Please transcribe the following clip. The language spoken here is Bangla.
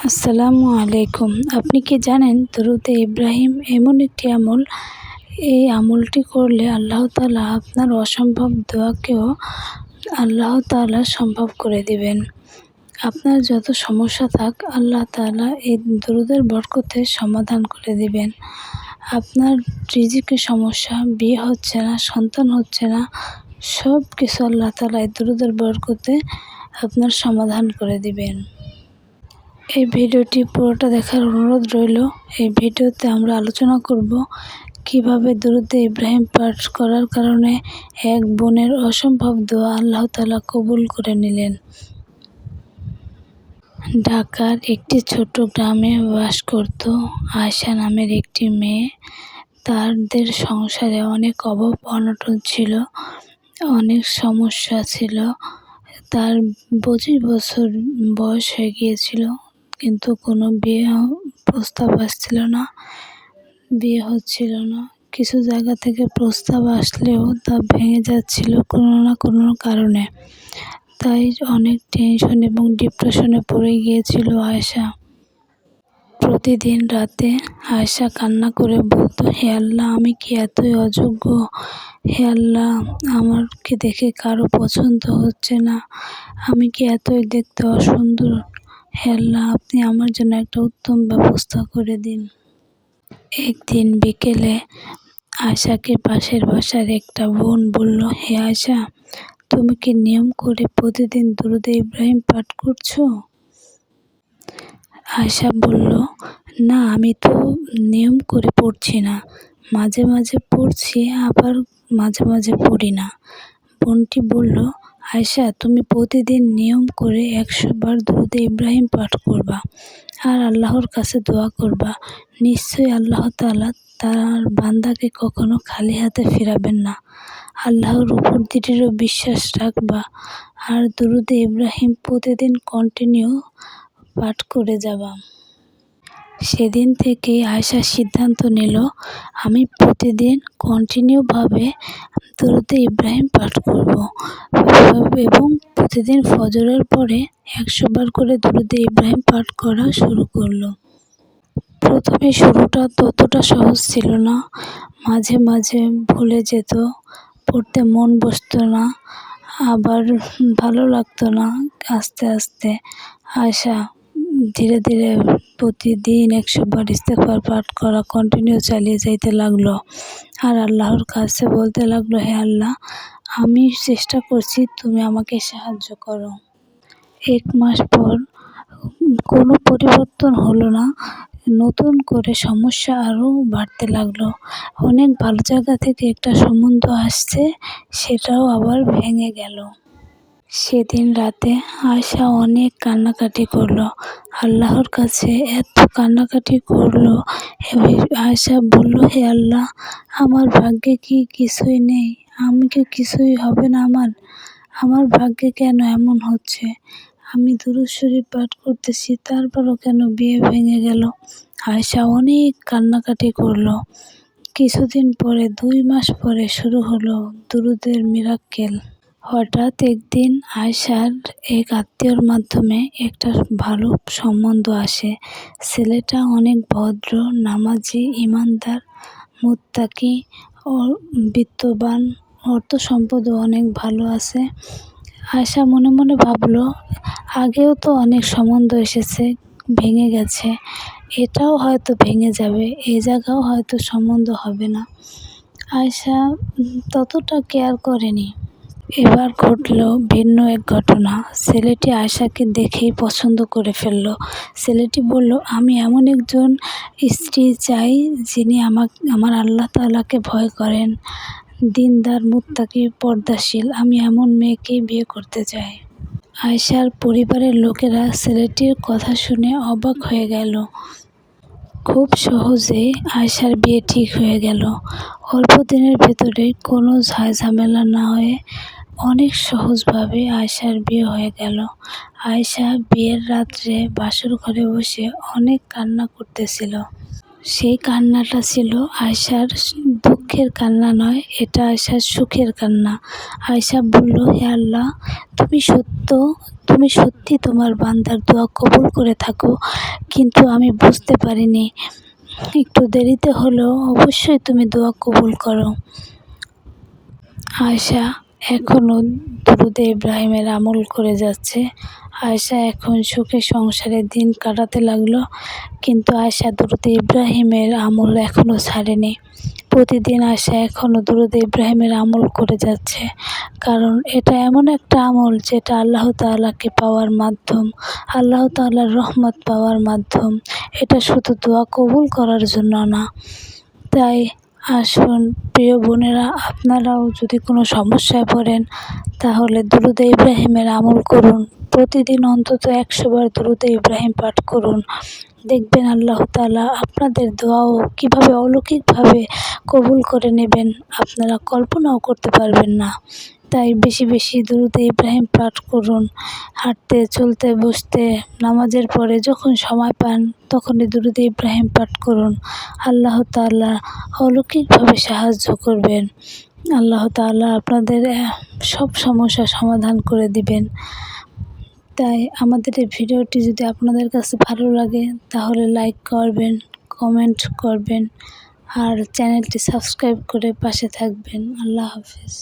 আসসালামু আলাইকুম। আপনি কি জানেন দরুদে ইব্রাহিম এমন একটি আমল, এই আমলটি করলে আল্লাহ তাআলা আপনার অসম্ভব দোয়াকেও আল্লাহ তাআলা সম্ভব করে দিবেন। আপনার যত সমস্যা থাক আল্লাহ তাআলা এই দরুদের বরকতে সমাধান করে দিবেন। আপনার রিজিকের সমস্যা, বিয়ে হচ্ছে না, সন্তান হচ্ছে না, সব কিছু আল্লাহ তাআলা এই দরুদের বরকতে আপনার সমাধান করে দিবেন। এই ভিডিওটি পুরোটা দেখার অনুরোধ রইল। এই ভিডিওতে আমরা আলোচনা করব কিভাবে দরুদে ইব্রাহিম পাঠ করার কারণে এক বোনের অসম্ভব দোয়া আল্লাহ তাআলা কবুল করে নিলেন। ঢাকার একটি ছোট গ্রামে বাস করত আয়েশা নামের একটি মেয়ে। তাদের সংসারে অনেক অভাব অনটন ছিল, অনেক সমস্যা ছিল। তার 25 বছর বয়স হয়ে গিয়েছিল, কিন্তু কোনো বিয়ে প্রস্তাব আসছিল না, বিয়ে হচ্ছিল না। কিছু জায়গা থেকে প্রস্তাব আসলেও তা ভেঙে যাচ্ছিল কোনো না কোনো কারণে। তাই অনেক টেনশন এবং ডিপ্রেশনে পড়ে গিয়েছিল আয়েশা। প্রতিদিন রাতে আয়েশা কান্না করে বলতো, হে আল্লাহ, আমি কি এতই অযোগ্য? হে আল্লাহ, আমাকে দেখে কারো পছন্দ হচ্ছে না, আমি কি এতই দেখতে অসুন্দর? হে আল্লাহ, আপনি আমার জন্য একটা উত্তম ব্যবস্থা করে দিন। একদিন বিকেলে আয়েশাকে পাশের বাসার একটা বোন বলল, হে আয়েশা, তুমি কি নিয়ম করে প্রতিদিন দরুদে ইব্রাহিম পাঠ করছো? আয়েশা বলল, না, আমি তো নিয়ম করে পড়ছি না, মাঝে মাঝে পড়ছি, আবার মাঝে মাঝে পড়ি না। বোনটি বলল, আয়েশা, তুমি প্রতিদিন নিয়ম করে 100 বার দরুদে ইব্রাহিম পাঠ করবা আর আল্লাহর কাছে দোয়া করবা। নিশ্চয়ই আল্লাহ তাআলা তার বান্দাকে কখনো খালি হাতে ফিরাবেন না। আল্লাহর উপর দৃঢ় বিশ্বাস রাখবা আর দরুদে ইব্রাহিম প্রতিদিন কন্টিনিউ পাঠ করে যাবা। সেদিন থেকেই আয়েশা সিদ্ধান্ত নিল, আমি প্রতিদিন কন্টিনিউভাবে দরুদে ইব্রাহিম পাঠ করব এবং প্রতিদিন ফজরের পরে 100 বার করে দরুদে ইব্রাহিম পাঠ করা শুরু করলো। প্রথমে শুরুটা ততটা সহজ ছিল না, মাঝে মাঝে ভুলে যেত, পড়তে মন বসতো না, আবার ভালো লাগতো না। আস্তে আস্তে আয়েশা ধীরে ধীরে প্রতিদিন 100 বার ইস্তেগফার পাঠ করা কন্টিনিউ চালিয়ে যাইতে লাগলো আর আল্লাহর কাছে বলতে লাগলো, হে আল্লাহ, আমি চেষ্টা করছি, তুমি আমাকে সাহায্য করো। 1 মাস পর কোনো পরিবর্তন হলো না, নতুন করে সমস্যা আরও বাড়তে লাগলো। অনেক ভালো জায়গা থেকে একটা সম্বন্ধ আসছে, সেটাও আবার ভেঙে গেল। সেদিন রাতে আয়েশা অনেক কান্নাকাটি করলো, আল্লাহর কাছে এত কান্নাকাটি করলো। আয়েশা বলল, হে আল্লাহ, আমার ভাগ্যে কি কিছুই নেই? আমি কি কিছুই হবে না? আমার ভাগ্যে কেন এমন হচ্ছে? আমি দুরূদ শরীফ পাঠ করতেছি, তারপরও কেন বিয়ে ভেঙে গেল? আয়েশা অনেক কান্নাকাটি করলো। কিছুদিন পরে, 2 মাস পরে শুরু হলো দুরূদের মিরাক্কেল। হঠাৎ একদিন আয়েশার এক আত্মীয়র মাধ্যমে একটা ভালো সম্বন্ধ আসে। ছেলেটা অনেক ভদ্র, নামাজি, ইমানদার, মুত্তাকি ও বিত্তবান, অর্থ সম্পদও অনেক ভালো আছে। আয়েশা মনে মনে ভাবল, আগেও তো অনেক সম্বন্ধ এসেছে, ভেঙে গেছে, এটাও হয়তো ভেঙে যাবে, এই জায়গাও হয়তো সম্বন্ধ হবে না। আয়েশা ততটা কেয়ার করেনি। এবার ঘটল ভিন্ন এক ঘটনা। ছেলেটি আয়েশাকে দেখেই পছন্দ করে ফেলল। ছেলেটি বলল, আমি এমন একজন স্ত্রী চাই যিনি আমার আল্লাহ তাআলাকে ভয় করেন, দিনদার, মুত্তাকি, পর্দাশীল। আমি এমন মেয়েকেই বিয়ে করতে চাই। আয়েশার পরিবারের লোকেরা ছেলেটির কথা শুনে অবাক হয়ে গেল। খুব সহজেই আয়েশার বিয়ে ঠিক হয়ে গেল। অল্প দিনের ভেতরেই কোনো ঝামেলা না হয়ে অনেক সহজভাবে আয়েশার বিয়ে হয়ে গেল। আয়েশা বিয়ের রাত্রে বাসর ঘরে বসে অনেক কান্না করতেছিল। সেই কান্নাটা ছিল আয়শার দুঃখের কান্না নয়, এটা আয়শার সুখের কান্না। আয়শা বলল, হে আল্লাহ, তুমি সত্যি তোমার বান্দার দোয়া কবুল করে থাকো, কিন্তু আমি বুঝতে পারিনি, একটু দেরিতে হলেও অবশ্যই তুমি দোয়া কবুল করো। আয়শা এখনও দুরূদে ইব্রাহিমের আমল করে যাচ্ছে। আয়শা এখন সুখে সংসারে দিন কাটাতে লাগলো, কিন্তু আয়শা দুরূদে ইব্রাহিমের আমল এখনও ছাড়েনি। প্রতিদিন আয়শা এখনও দুরূদে ইব্রাহিমের আমল করে যাচ্ছে, কারণ এটা এমন একটা আমল যেটা আল্লাহ তাআলাকে পাওয়ার মাধ্যম, আল্লাহ তাআলার রহমত পাওয়ার মাধ্যম। এটা শুধু দোয়া কবুল করার জন্য না। তাই আসুন প্রিয় বোনেরা, আপনারাও যদি কোনো সমস্যায় পড়েন তাহলে দুরূদে ইব্রাহিমের আমল করুন। প্রতিদিন অন্তত 100 বার দুরূদে ইব্রাহিম পাঠ করুন। দেখবেন আল্লাহ তাআলা আপনাদের দোয়াও কীভাবে অলৌকিকভাবে কবুল করে নেবেন, আপনারা কল্পনাও করতে পারবেন না। তাই বেশি বেশি দুরূদে ইব্রাহিম পাঠ করুন। হাঁটতে, চলতে, বসতে, নামাজের পরে যখন সময় পান তখনই দুরূদে ইব্রাহিম পাঠ করুন। আল্লাহ তাআলা অলৌকিকভাবে সাহায্য করবেন। আল্লাহ তাআলা আপনাদের সব সমস্যার সমাধান করে দিবেন। তাই আমাদের এই ভিডিওটি যদি আপনাদের কাছে ভালো লাগে তাহলে লাইক করবেন, কমেন্ট করবেন আর চ্যানেলটি সাবস্ক্রাইব করে পাশে থাকবেন। আল্লাহ হাফেজ।